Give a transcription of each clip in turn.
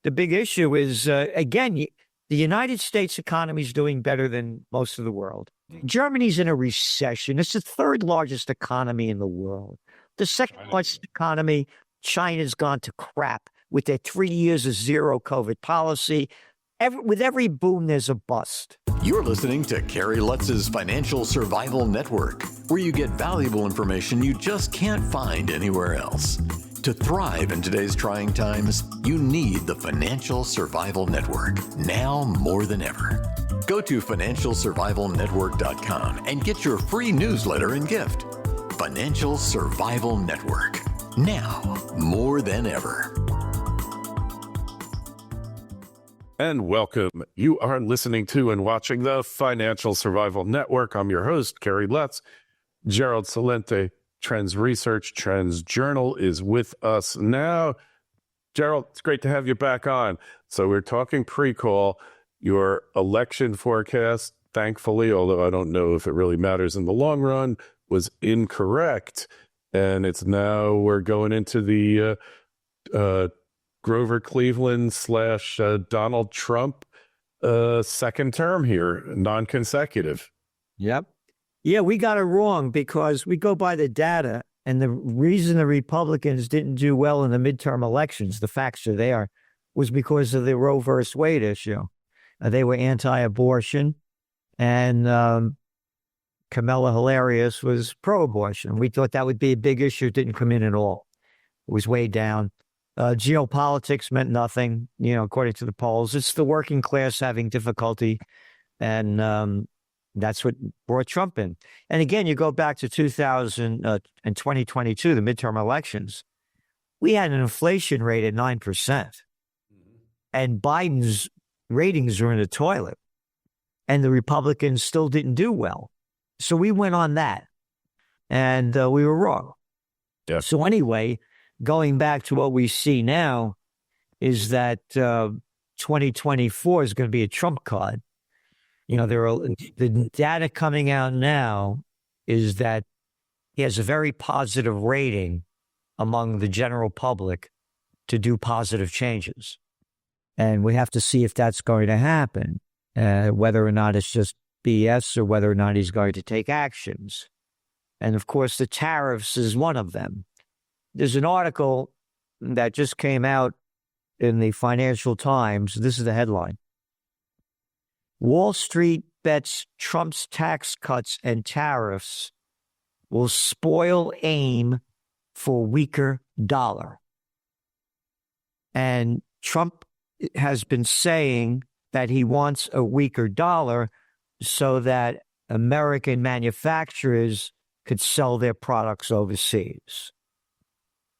the big issue is, again, the United States economy is doing better than most of the world. Germany's in a recession. It's the third largest economy in the world. The second largest economy, China's gone to crap with their 3 years of zero COVID policy. With every boom, there's a bust. You're listening to Kerry Lutz's Financial Survival Network, where you get valuable information you just can't find anywhere else. To thrive in today's trying times, you need the Financial Survival Network, now more than ever. Go to financialsurvivalnetwork.com and get your free newsletter and gift. Financial Survival Network, now more than ever. And welcome. You are listening to and watching the Financial Survival Network. I'm your host, Kerry Lutz. Gerald Celente, Trends Research, Trends Journal, is with us now. Gerald, it's great to have you back on. So we're talking pre-call. Your election forecast, thankfully, although I don't know if it really matters in the long run, was incorrect. And it's now we're going into the Grover Cleveland / Donald Trump second term here, non-consecutive. Yep. Yeah, we got it wrong because we go by the data, and the reason the Republicans didn't do well in the midterm elections, the facts are there, was because of the Roe versus Wade issue. They were anti-abortion, and Kamala Harris was pro-abortion. We thought that would be a big issue. It didn't come in at all. It was way down. Geopolitics meant nothing, according to the polls. It's the working class having difficulty, and that's what brought Trump in. And again, you go back to 2022, the midterm elections, we had an inflation rate at 9%, and Biden's ratings were in the toilet, and the Republicans still didn't do well. So we went on that, and we were wrong. Yeah. So anyway, going back to what we see now is that 2024 is going to be a trump card. The data coming out now is that he has a very positive rating among the general public to do positive changes. And we have to see if that's going to happen, whether or not it's just BS or whether or not he's going to take actions. And of course, the tariffs is one of them. There's an article that just came out in the Financial Times. This is the headline. Wall Street bets Trump's tax cuts and tariffs will spoil aim for weaker dollar. And Trump has been saying that he wants a weaker dollar so that American manufacturers could sell their products overseas.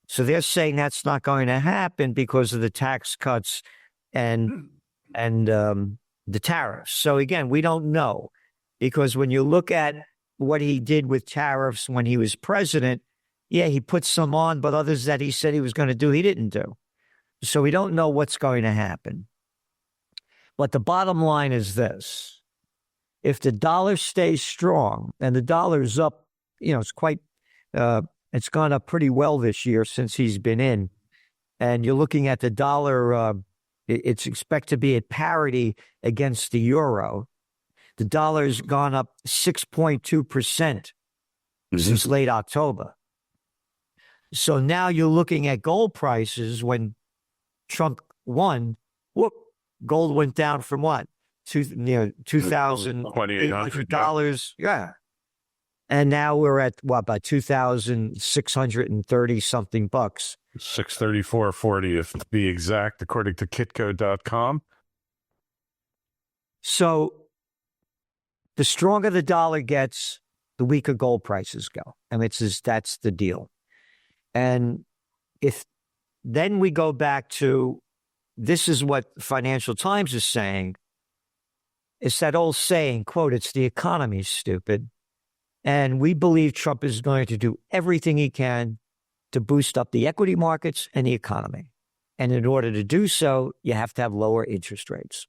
So they're saying that's not going to happen because of the tax cuts and the tariffs. So again, we don't know, because when you look at what he did with tariffs when he was president, yeah, he put some on, but others that he said he was going to do, he didn't do. So we don't know what's going to happen. But the bottom line is this. If the dollar stays strong, and the dollar's up, it's quite, it's gone up pretty well this year since he's been in. And you're looking at the dollar, it's expected to be at parity against the euro. The dollar's gone up 6.2% since late October. So now you're looking at gold prices. When Trump won, gold went down from what? $2,800. Yeah. And now we're at about $2,630 something bucks. $634.40 if to be exact, according to kitco.com. So the stronger the dollar gets, the weaker gold prices go. And that's the deal. And if then we go back to, this is what Financial Times is saying. It's that old saying, quote, "It's the economy, stupid." And we believe Trump is going to do everything he can to boost up the equity markets and the economy. And in order to do so, you have to have lower interest rates.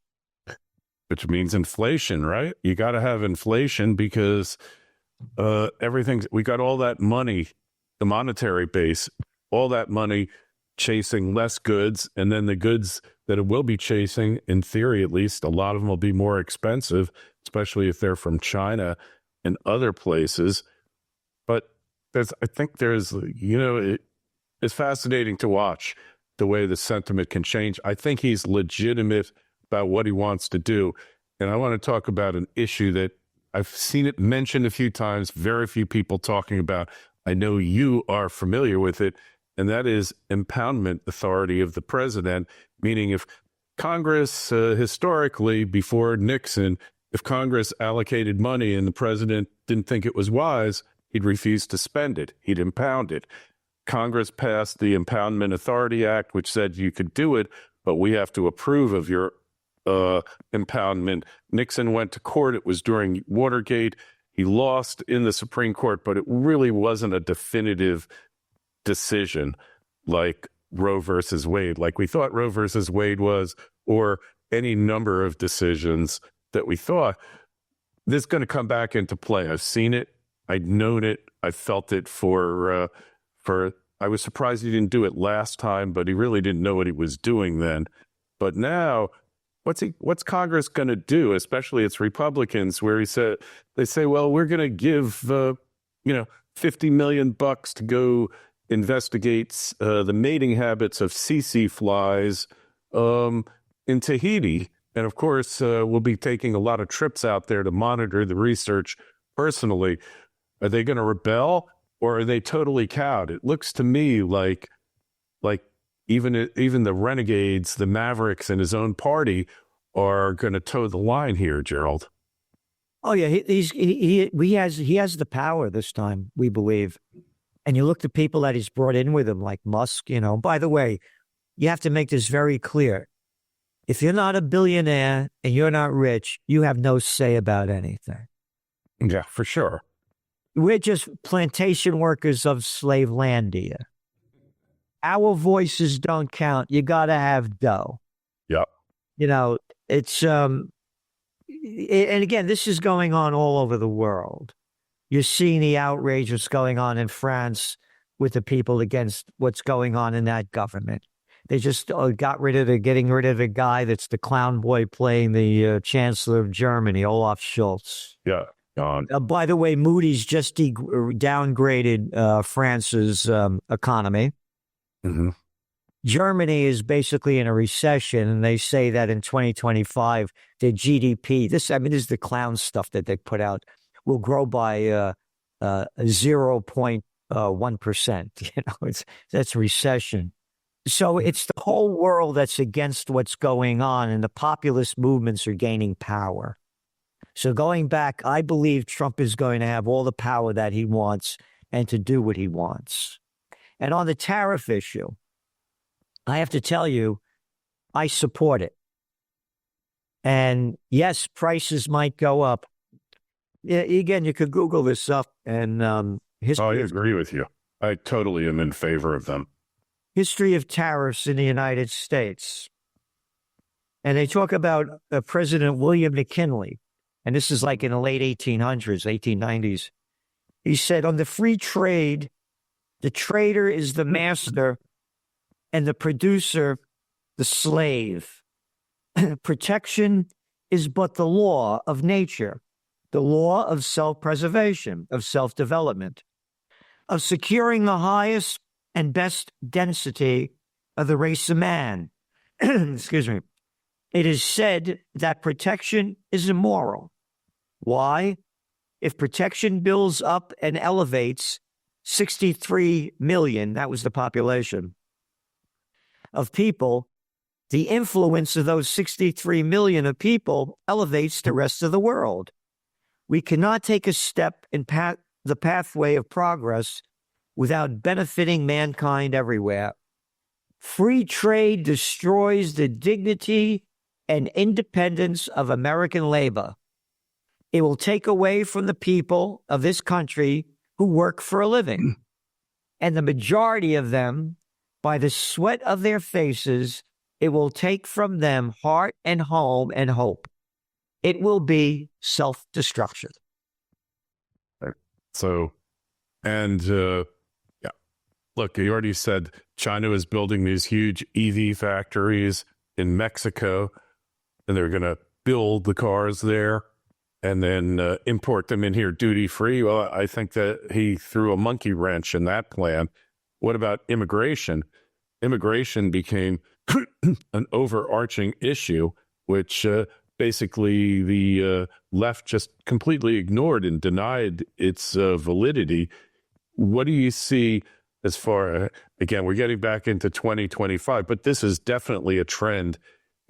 Which means inflation, right? You got to have inflation because we got all that money, the monetary base, all that money chasing less goods, and then the goods that it will be chasing, in theory at least, a lot of them will be more expensive, especially if they're from China and other places. But it's fascinating to watch the way the sentiment can change. I think he's legitimate about what he wants to do. And I want to talk about an issue that I've seen it mentioned a few times, very few people talking about. I know you are familiar with it, and that is impoundment authority of the president, meaning if Congress, historically, before Nixon, if Congress allocated money and the president didn't think it was wise, he'd refuse to spend it. He'd impound it. Congress passed the Impoundment Authority Act, which said you could do it, but we have to approve of your impoundment. Nixon went to court. It was during Watergate. He lost in the Supreme Court, but it really wasn't a definitive decision like Roe versus Wade, like we thought Roe versus Wade was, or any number of decisions that we thought. This is going to come back into play. I've seen it. I'd known it. I felt it for I was surprised he didn't do it last time, but he really didn't know what he was doing then. But now, what's Congress going to do, especially its Republicans, where they say, well, we're going to give, $50 million to go investigate the mating habits of tsetse flies in Tahiti. And of course, we'll be taking a lot of trips out there to monitor the research personally. Are they going to rebel, or are they totally cowed? It looks to me like even the renegades, the mavericks in his own party are going to toe the line here, Gerald. Oh yeah, he has the power this time, we believe. And you look to people that he's brought in with him, like Musk. By the way, you have to make this very clear. If you're not a billionaire and you're not rich, you have no say about anything. Yeah, for sure. We're just plantation workers of slave land here. Our voices don't count. You got to have dough. Yep. It's, and again, this is going on all over the world. You're seeing the outrage that's going on in France with the people against what's going on in that government. They just getting rid of the guy that's the clown boy playing the Chancellor of Germany, Olaf Scholz. Yeah. By the way, Moody's just downgraded France's economy. Mm-hmm. Germany is basically in a recession, and they say that in 2025, their GDP, this is the clown stuff that they put out, will grow by 0.1%. That's recession. So it's the whole world that's against what's going on, and the populist movements are gaining power. So going back, I believe Trump is going to have all the power that he wants and to do what he wants. And on the tariff issue, I have to tell you, I support it. And yes, prices might go up. Again, you could Google this up, and I agree with you. I totally am in favor of them. History of tariffs in the United States. And they talk about President William McKinley. And this is like in the late 1800s, 1890s. He said, on the free trade, the trader is the master and the producer, the slave. Protection is but the law of nature, the law of self-preservation, of self-development, of securing the highest and best density of the race of man. Excuse me. It is said that protection is immoral. Why? If protection builds up and elevates 63 million, that was the population, of people, the influence of those 63 million of people elevates the rest of the world. We cannot take a step in the pathway of progress without benefiting mankind everywhere. Free trade destroys the dignity and independence of American labor. It will take away from the people of this country who work for a living. And the majority of them, by the sweat of their faces, it will take from them heart and home and hope. It will be self-destruction. So, and yeah, look, you already said China is building these huge EV factories in Mexico, and they're going to build the cars there and then import them in here duty free. Well, I think that he threw a monkey wrench in that plan. What about immigration? Immigration became an overarching issue, which basically the left just completely ignored and denied its validity. What do you see as far, again, we're getting back into 2025, but this is definitely a trend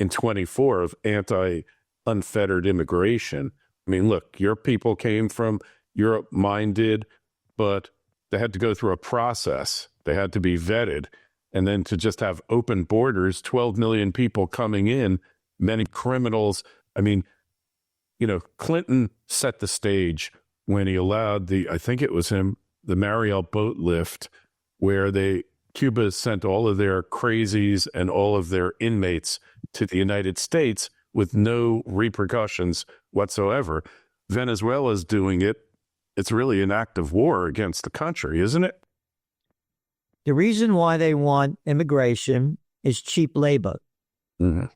in 24 of anti-unfettered immigration. I mean, look, your people came from Europe, mine did, but they had to go through a process. They had to be vetted. And then to just have open borders, 12 million people coming in, many criminals. I mean, you know, Clinton set the stage when he allowed I think it was him, the Mariel boat lift, where Cuba sent all of their crazies and all of their inmates to the United States with no repercussions whatsoever. Venezuela's doing it. It's really an act of war against the country, isn't it? The reason why they want immigration is cheap labor. Mm-hmm.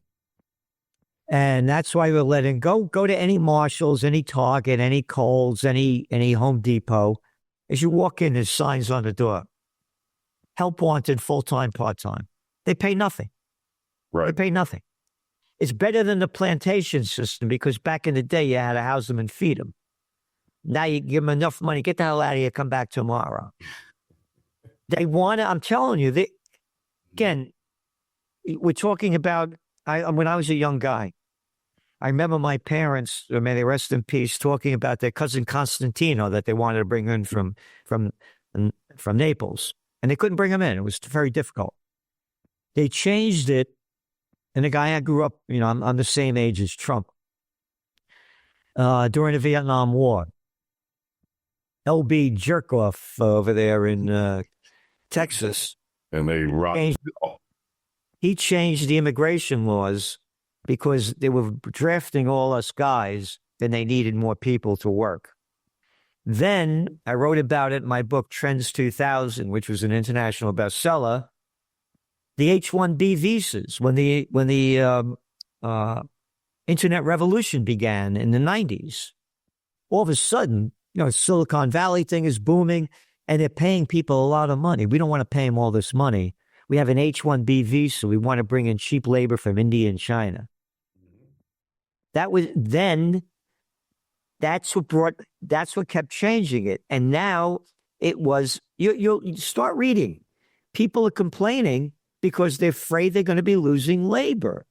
And that's why we're letting go to any Marshalls, any Target, any Kohl's, any Home Depot. As you walk in, there's signs on the door. Help wanted, full-time, part-time. They pay nothing. Right. They pay nothing. It's better than the plantation system because back in the day, you had to house them and feed them. Now you give them enough money, get the hell out of here, come back tomorrow. They want to, I'm telling you, again, we're talking about, when I was a young guy, I remember my parents, may they rest in peace, talking about their cousin Constantino that they wanted to bring in from Naples. And they couldn't bring him in. It was very difficult. They changed it. And the guy I grew up, you know, I'm the same age as Trump. During the Vietnam War, LB Jerkoff over there in Texas. And they he changed the immigration laws because they were drafting all us guys and they needed more people to work. Then I wrote about it in my book, Trends 2000, which was an international bestseller. The H-1B visas, when the internet revolution began in the 90s, all of a sudden, you know, Silicon Valley thing is booming and they're paying people a lot of money. We don't want to pay them all this money. We have an H-1B visa. We want to bring in cheap labor from India and China. That was then. That's what kept changing it. And now it was, you start reading. People are complaining because they're afraid they're going to be losing labor.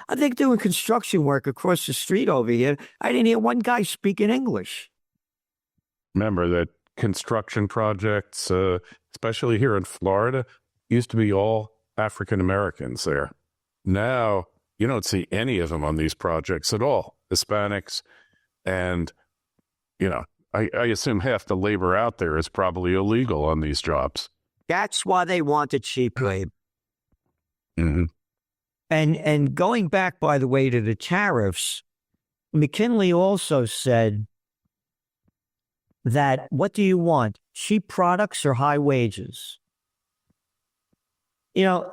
I think doing construction work across the street over here, I didn't hear one guy speaking English. Remember that construction projects, especially here in Florida, used to be all African Americans there. Now you don't see any of them on these projects at all, Hispanics. And, you know, I assume half the labor out there is probably illegal on these jobs. That's why they wanted cheap labor. Mm-hmm. And going back, by the way, to the tariffs, McKinley also said that what do you want, cheap products or high wages? You know,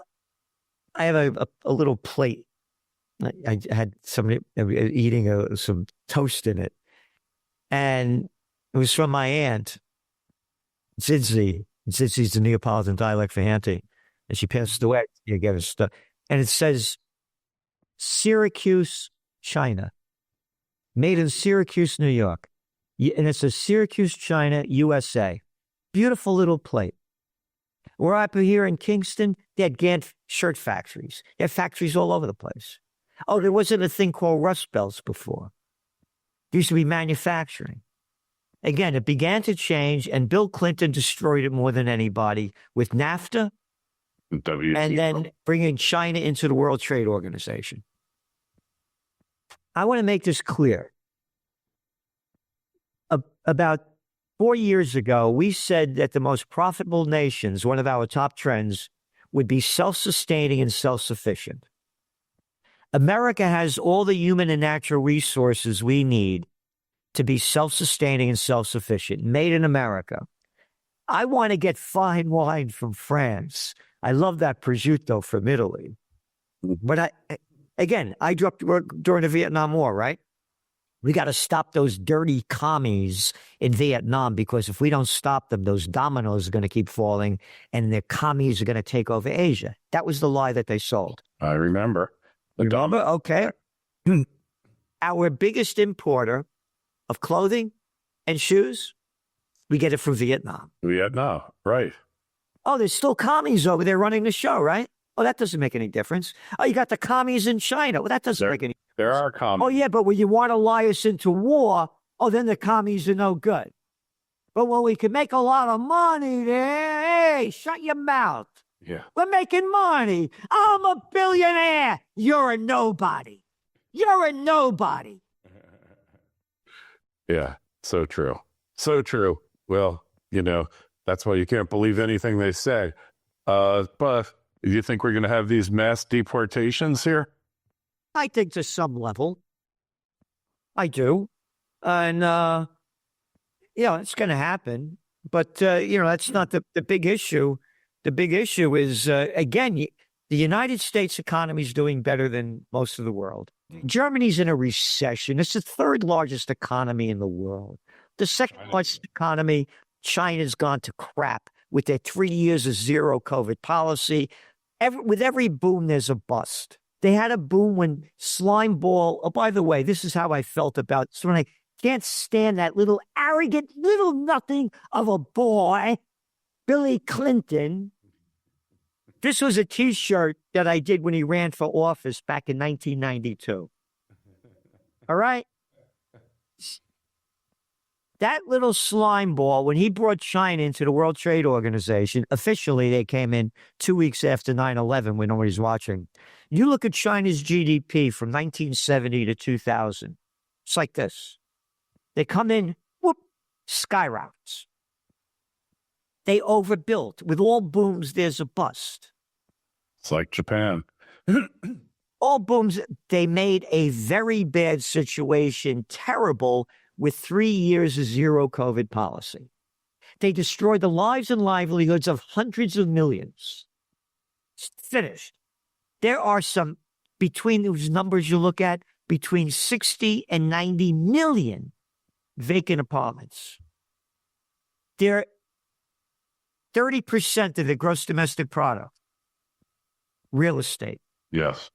I have a little plate. I had somebody eating some toast in it. And it was from my aunt, Zidzi. Zidzi's the Neapolitan dialect for auntie. And she passed away. You get her stuff. And it says, Syracuse, China. Made in Syracuse, New York. And it says Syracuse, China, USA. Beautiful little plate. We're up here in Kingston. They had Gantt shirt factories. They had factories all over the place. Oh, there wasn't a thing called Rust Belts before. There used to be manufacturing. Again, it began to change, and Bill Clinton destroyed it more than anybody with NAFTA and then bringing China into the World Trade Organization. I want to make this clear. About 4 years ago, we said that the most profitable nations, one of our top trends, would be self-sustaining and self-sufficient. America has all the human and natural resources we need to be self-sustaining and self-sufficient, made in America. I want to get fine wine from France. I love that prosciutto from Italy. But I grew up during the Vietnam War, right? We got to stop those dirty commies in Vietnam, because if we don't stop them, those dominoes are going to keep falling and the commies are going to take over Asia. That was the lie that they sold. I remember. Okay. Our biggest importer of clothing and shoes, we get it from Vietnam. Vietnam, right. Oh, there's still commies over there running the show, right? Oh, that doesn't make any difference. Oh, you got the commies in China. Well, that doesn't make any difference. There are commies. Oh, yeah, but when you want to lie us into war, oh, then the commies are no good. But when we can make a lot of money there, hey, shut your mouth. Yeah. We're making money. I'm a billionaire. You're a nobody. You're a nobody. Yeah, so true. So true. Well, that's why you can't believe anything they say. But do you think we're going to have these mass deportations here? I think to some level. I do. And, it's going to happen. But, that's not the big issue. The big issue is, again, the United States economy is doing better than most of the world. Germany's in a recession. It's the third largest economy in the world. The second largest economy, China's gone to crap with their 3 years of zero COVID policy. With every boom, there's a bust. They had a boom when slime ball. Oh, by the way, this is how I felt about. So when I can't stand that little arrogant, little nothing of a boy, Billy Clinton. This was a T-shirt that I did when he ran for office back in 1992. All right? That little slime ball, when he brought China into the World Trade Organization, officially they came in 2 weeks after 9/11 when nobody's watching. You look at China's GDP from 1970 to 2000. It's like this. They come in, whoop, skyrockets. They overbuilt. With all booms, there's a bust. It's like Japan. All booms, they made a very bad situation terrible with 3 years of zero COVID policy. They destroyed the lives and livelihoods of hundreds of millions. It's finished. There are some, between those numbers you look at, between 60 and 90 million vacant apartments. They're 30% of the gross domestic product. Real estate. Yes.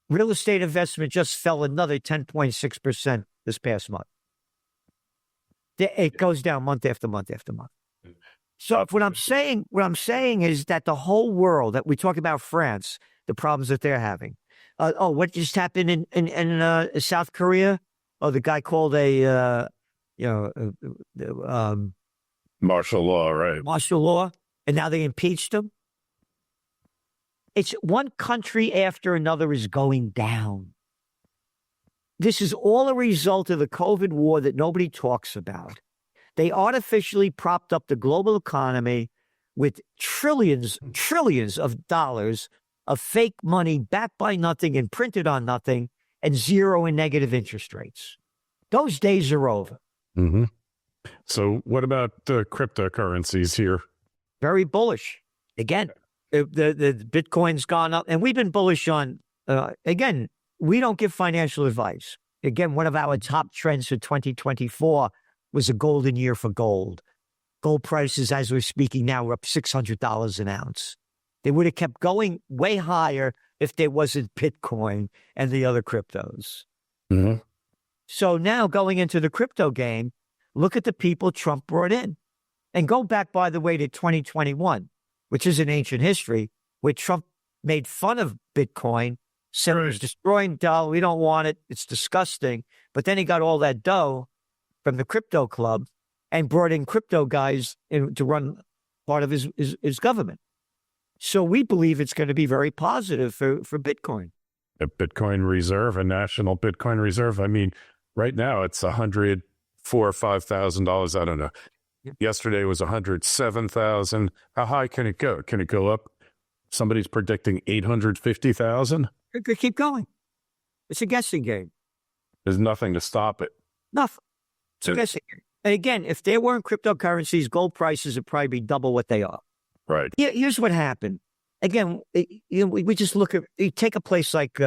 Real estate investment just fell another 10.6% this past month. It goes down month after month after month. So what I'm saying is that the whole world, that we talk about France, the problems that they're having. What just happened in South Korea? Oh, the guy called martial law, right? Martial law, and now they impeached him. It's one country after another is going down. This is all a result of the COVID war that nobody talks about. They artificially propped up the global economy with trillions of dollars of fake money backed by nothing and printed on nothing, and zero and negative interest rates. Those days are over. Mm-hmm. So what about the cryptocurrencies here? Very bullish. Again, the Bitcoin's gone up, and we've been bullish on, again, we don't give financial advice. Again, one of our top trends for 2024 was a golden year for gold. Gold prices, as we're speaking now, are up $600 an ounce. They would have kept going way higher if there wasn't Bitcoin and the other cryptos. Mm-hmm. So now going into the crypto game, look at the people Trump brought in. And go back, by the way, to 2021, which is an ancient history, where Trump made fun of Bitcoin, said it was destroying dough. We don't want it. It's disgusting. But then he got all that dough from the crypto club and brought in crypto guys to run part of his government. So we believe it's going to be very positive for Bitcoin. A Bitcoin reserve, a national Bitcoin reserve. I mean, right now it's $104,000 or $5,000. I don't know. Yesterday was 107,000. How high can it go? Can it go up? Somebody's predicting 850,000. It could keep going. It's a guessing game. There's nothing to stop it. Nothing. It's a guessing game. And again, if there weren't cryptocurrencies, gold prices would probably be double what they are. Right. Here's what happened. Again, we just look at, you take a place like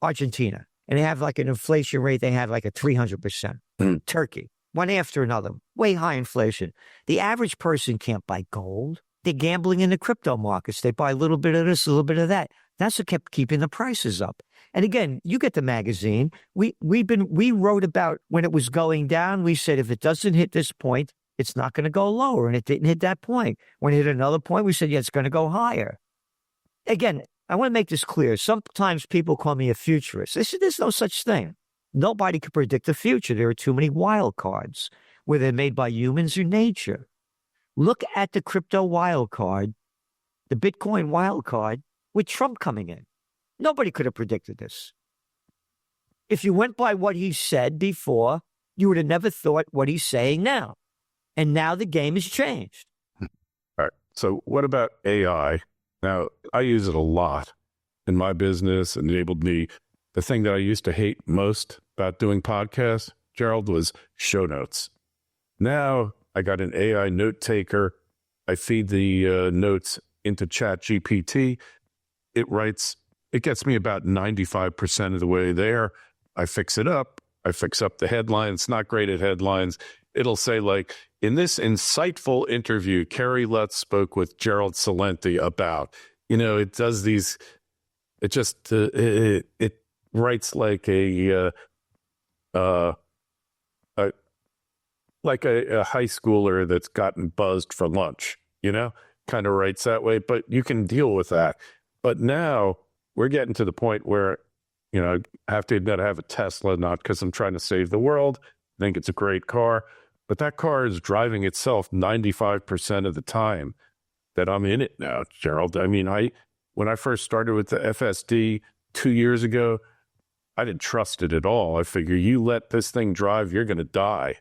Argentina, and they have like an inflation rate, they have like a 300%. Turkey, one after another, way high inflation. The average person can't buy gold. They're gambling in the crypto markets. They buy a little bit of this, a little bit of that. That's what kept keeping the prices up. And again, you get the magazine. We wrote about when it was going down. We said if it doesn't hit this point, it's not going to go lower. And it didn't hit that point. When it hit another point, we said, yeah, it's going to go higher. Again, I want to make this clear. Sometimes people call me a futurist. There's no such thing. Nobody can predict the future. There are too many wild cards, whether they're made by humans or nature. Look at the crypto wild card, the Bitcoin wild card, with Trump coming in. Nobody could have predicted this. If you went by what he said before, you would have never thought what he's saying now. And now the game has changed. All right. So what about AI? Now, I use it a lot in my business. It enabled me. The thing that I used to hate most about doing podcasts, Gerald, was show notes. Now I got an AI note taker. I feed the notes into ChatGPT. It gets me about 95% of the way there. I fix it up. I fix up the headline. It's not great at headlines. It'll say, like, in this insightful interview, Kerry Lutz spoke with Gerald Celente about, it does these, it just, it writes like a high schooler that's gotten buzzed for lunch, kind of writes that way, but you can deal with that. But now we're getting to the point where, I have to admit I have a Tesla, not because I'm trying to save the world. I think it's a great car, but that car is driving itself 95% of the time that I'm in it now, Gerald. I mean, when I first started with the FSD 2 years ago, I didn't trust it at all. I figure you let this thing drive, you're going to die.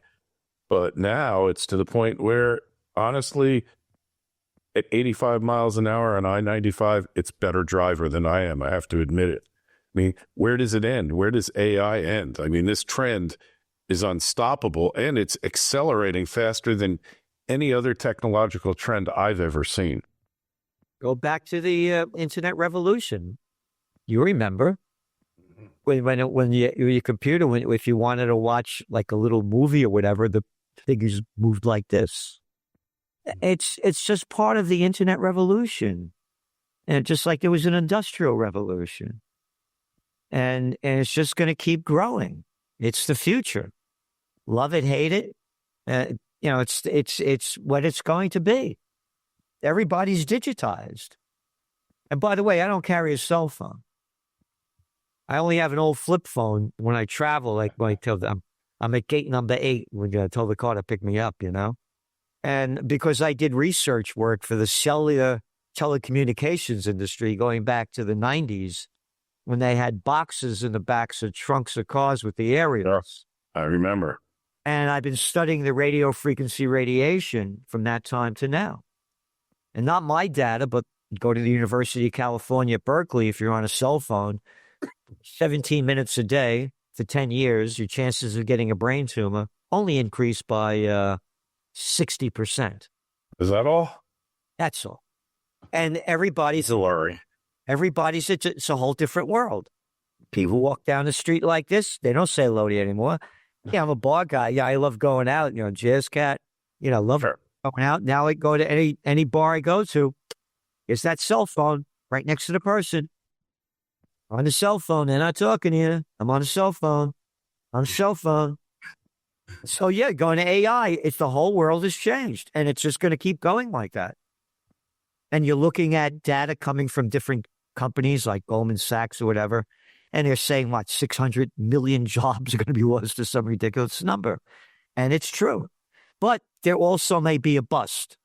But now it's to the point where, honestly, at 85 miles an hour on I-95, it's better driver than I am. I have to admit it. I mean, where does it end? Where does AI end? I mean, this trend is unstoppable, and it's accelerating faster than any other technological trend I've ever seen. Go back to the internet revolution. You remember when your computer, if you wanted to watch like a little movie or whatever, the figures moved like this. It's just part of the internet revolution. And just like there was an industrial revolution. And it's just going to keep growing. It's the future. Love it, hate it. It's what it's going to be. Everybody's digitized. And by the way, I don't carry a cell phone. I only have an old flip phone when I travel. Like when I tell them I'm at gate number 8 when I tell the car to pick me up, And because I did research work for the cellular telecommunications industry going back to the 90s, when they had boxes in the backs of trunks of cars with the aerials. I remember. And I've been studying the radio frequency radiation from that time to now. And not my data, but go to the University of California at Berkeley. If you're on a cell phone, 17 minutes a day for 10 years, your chances of getting a brain tumor only increased by 60%. Is that all? That's all. And everybody's a worry. It's a whole different world. People walk down the street like this. They don't say hello to you anymore. Yeah, I'm a bar guy. Yeah, I love going out. Jazz cat. Love going out. Now I go to any bar I go to. It's that cell phone right next to the person. On the cell phone. They're not talking to you. I'm on a cell phone. On a cell phone. So yeah, going to AI, the whole world has changed. And it's just going to keep going like that. And you're looking at data coming from different companies like Goldman Sachs or whatever, and they're saying, 600 million jobs are going to be lost to some ridiculous number. And it's true. But there also may be a bust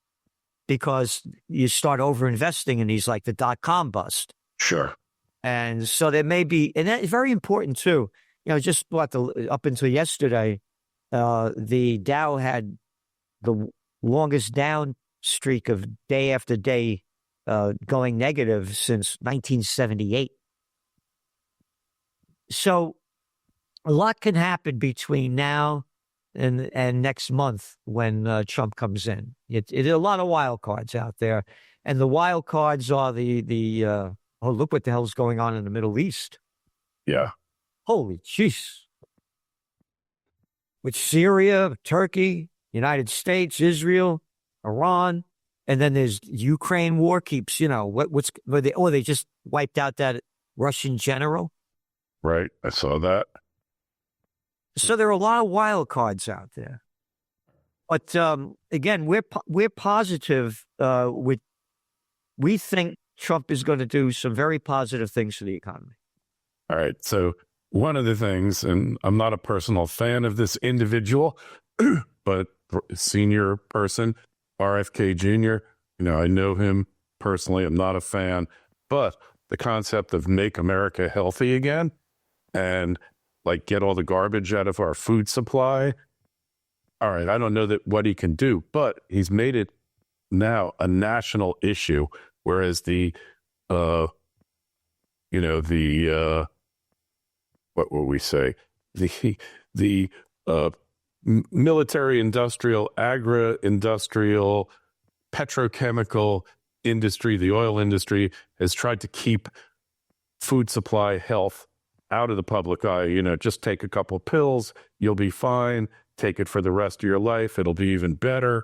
because you start over-investing in these, like the dot-com bust. Sure. And so there may be, and that's very important too, just up until yesterday, the Dow had the longest down streak of day after day going negative since 1978. So a lot can happen between now and next month when Trump comes in. It a lot of wild cards out there, and the wild cards are the look what the hell's going on in the Middle East. Yeah. Holy jeez. With Syria, Turkey, United States, Israel, Iran, and then there's Ukraine war keeps, they just wiped out that Russian general. Right. I saw that. So there are a lot of wild cards out there. But again, we're positive we think Trump is going to do some very positive things for the economy. All right. So one of the things, and I'm not a personal fan of this individual, but senior person, RFK Jr., I know him personally. I'm not a fan, but the concept of make America healthy again and get all the garbage out of our food supply. All right. I don't know what he can do, but he's made it now a national issue. Whereas what will we say? The military, industrial, agri-industrial, petrochemical industry, the oil industry has tried to keep food supply health out of the public eye. Just take a couple pills, you'll be fine. Take it for the rest of your life. It'll be even better.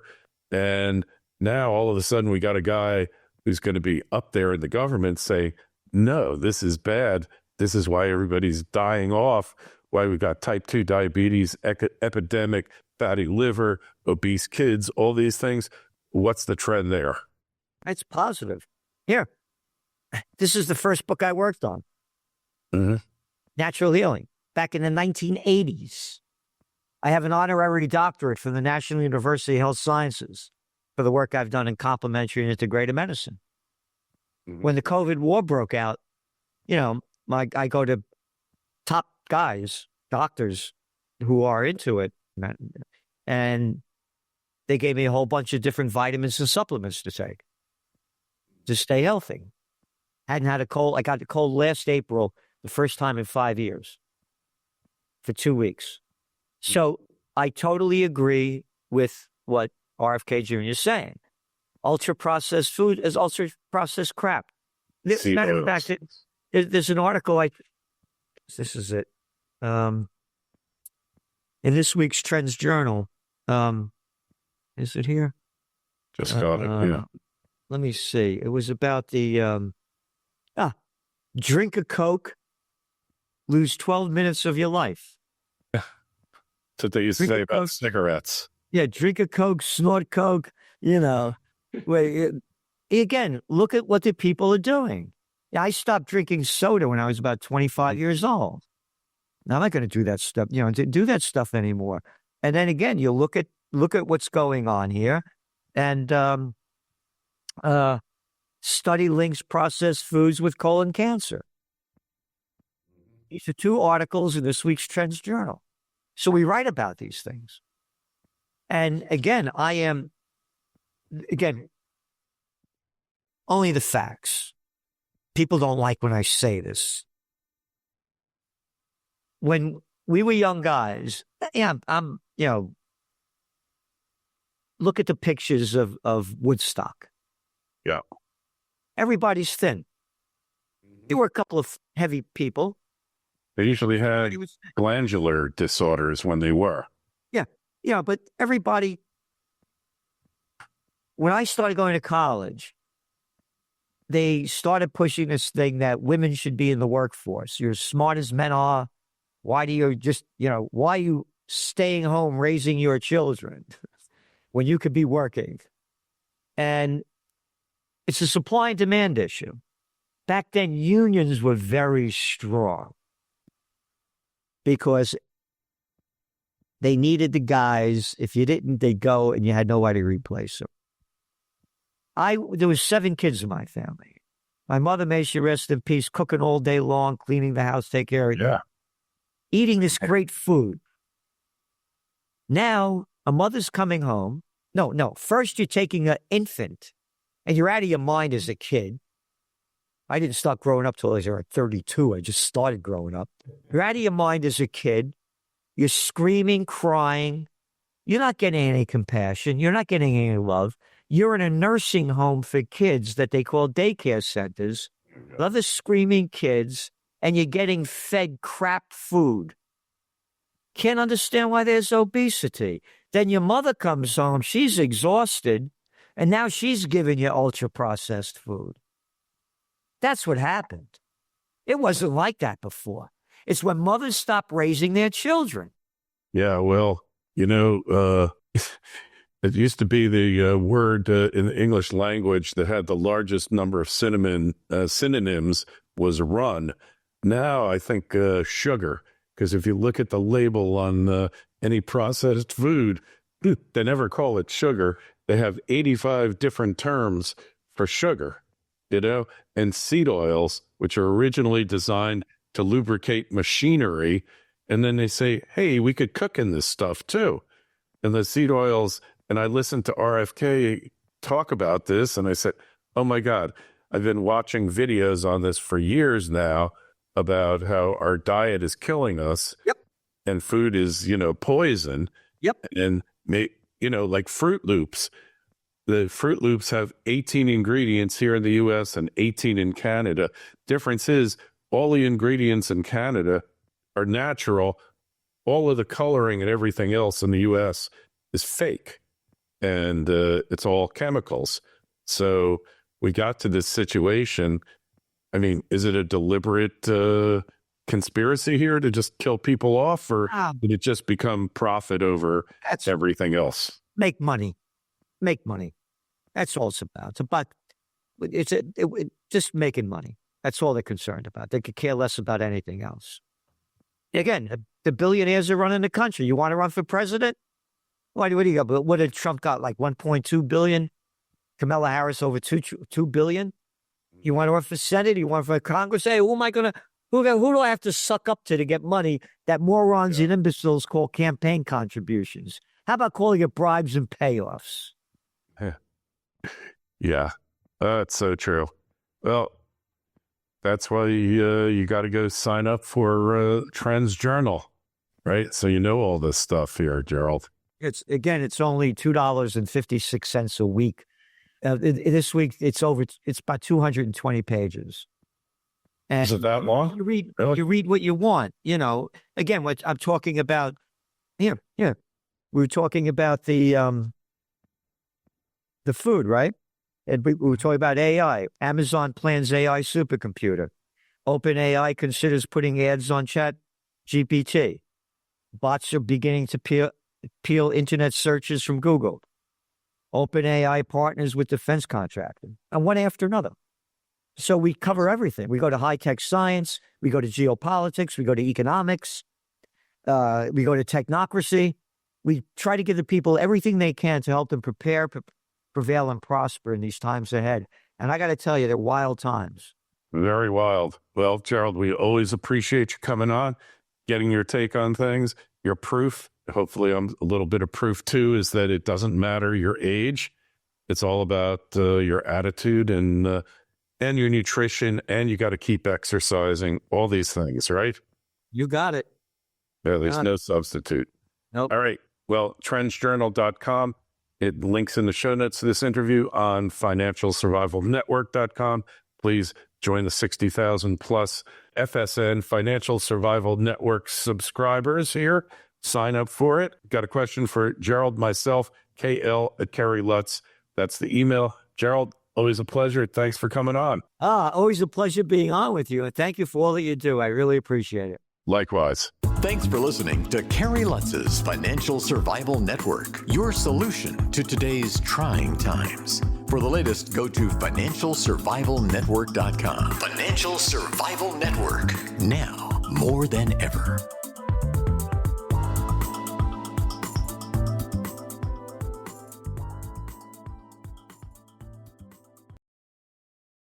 And now all of a sudden we got a guy who's going to be up there in the government say, no, this is bad. This is why everybody's dying off, why we got type 2 diabetes, epidemic, fatty liver, obese kids, all these things. What's the trend there? It's positive. Here, this is the first book I worked on. Mm-hmm. Natural Healing, back in the 1980s. I have an honorary doctorate from the National University of Health Sciences for the work I've done in complementary and integrative medicine. Mm-hmm. When the COVID war broke out, I go to top guys, doctors who are into it, and they gave me a whole bunch of different vitamins and supplements to take to stay healthy. Hadn't had a cold. I got the cold last April, the first time in 5 years, for 2 weeks. So I totally agree with what RFK Jr. is saying. Ultra-processed food is ultra-processed crap. Matter of fact, there's an article, this is it, in this week's Trends Journal. Is it here? Just got it, yeah. Let me see. It was about the, drink a Coke, lose 12 minutes of your life. That's what they used to say about cigarettes. Yeah, drink a Coke, snort Coke, Again, look at what the people are doing. I stopped drinking soda when I was about 25 years old. Now I'm not going to do that stuff, do that stuff anymore. And then again, you look at what's going on here, and study links processed foods with colon cancer. These are 2 articles in this week's Trends Journal. So we write about these things. And again, only the facts. People don't like when I say this. When we were young guys, I'm look at the pictures of Woodstock. Yeah. Everybody's thin. There were a couple of heavy people. They usually had glandular disorders when they were. Yeah, but everybody, when I started going to college, they started pushing this thing that women should be in the workforce. You're as smart as men are. Why are you staying home raising your children when you could be working? And it's a supply and demand issue. Back then, unions were very strong because they needed the guys. If you didn't, they'd go and you had nobody to replace them. There was 7 kids in my family. My mother, may she rest in peace, cooking all day long, cleaning the house, take care of it. Yeah. Eating this great food. Now, a mother's coming home. No. First, you're taking an infant, and you're out of your mind as a kid. I didn't start growing up till I was around 32. I just started growing up. You're out of your mind as a kid. You're screaming, crying. You're not getting any compassion. You're not getting any love. You're in a nursing home for kids that they call daycare centers, other screaming kids, and you're getting fed crap food. Can't understand why there's obesity. Then your mother comes home, she's exhausted, and now she's giving you ultra-processed food. That's what happened. It wasn't like that before. It's when mothers stop raising their children. Yeah, well, it used to be the word in the English language that had the largest number of synonyms was run. Now I think sugar, because if you look at the label on any processed food, they never call it sugar. They have 85 different terms for sugar, and seed oils, which are originally designed to lubricate machinery. And then they say, hey, we could cook in this stuff too. And the seed oils, and I listened to RFK talk about this, and I said, oh my God, I've been watching videos on this for years now about how our diet is killing us. Yep. And food is, poison. Yep. And, like Fruit Loops. The Fruit Loops have 18 ingredients here in the U.S. and 18 in Canada. Difference is all the ingredients in Canada are natural. All of the coloring and everything else in the U.S. is fake. And it's all chemicals. So we got to this situation. I mean, is it a deliberate conspiracy here to just kill people off, or did it just become profit over everything else? Make money. Make money. That's all it's about. It's just making money. That's all they're concerned about. They could care less about anything else. Again, the billionaires are running the country. You want to run for president? What do you got? What did Trump got? Like 1.2 billion? Kamala Harris over 2 billion? You want to run for Senate? You want to run for Congress? Hey, who do I have to suck up to get money that morons and imbeciles call campaign contributions? How about calling it bribes and payoffs? Yeah, that's so true. Well, that's why you got to go sign up for Trends Journal, right? So you know all this stuff here, Gerald. It's only $2.56 a week. This week it's about 220 pages. And is it that long? You read what you want. Again, what I'm talking about here. Yeah, we were talking about the food, right? And we were talking about AI. Amazon plans AI supercomputer. OpenAI considers putting ads on Chat GPT. Bots are beginning to peel internet searches from Google. OpenAI partners with defense contractors, and one after another. So we cover everything. We go to high-tech science. We go to geopolitics. We go to economics. We go to technocracy. We try to give the people everything they can to help them prepare, prevail, and prosper in these times ahead. And I got to tell you, they're wild times. Very wild. Well, Gerald, we always appreciate you coming on, getting your take on things, your proof. Hopefully I'm a little bit of proof too, is that it doesn't matter your age. It's all about your attitude and your nutrition, and you got to keep exercising, all these things, right? You got it. Yeah, there's no substitute. Nope. All right. Well, trendsjournal.com. It links in the show notes to this interview on financialsurvivalnetwork.com. Please join the 60,000 plus FSN Financial Survival Network subscribers here. Sign up for it. Got a question for Gerald, myself, KL@Kerry Lutz. That's the email. Gerald, always a pleasure. Thanks for coming on. Always a pleasure being on with you. And thank you for all that you do. I really appreciate it. Likewise. Thanks for listening to Kerry Lutz's Financial Survival Network, your solution to today's trying times. For the latest, go to financialsurvivalnetwork.com. Financial Survival Network, now more than ever.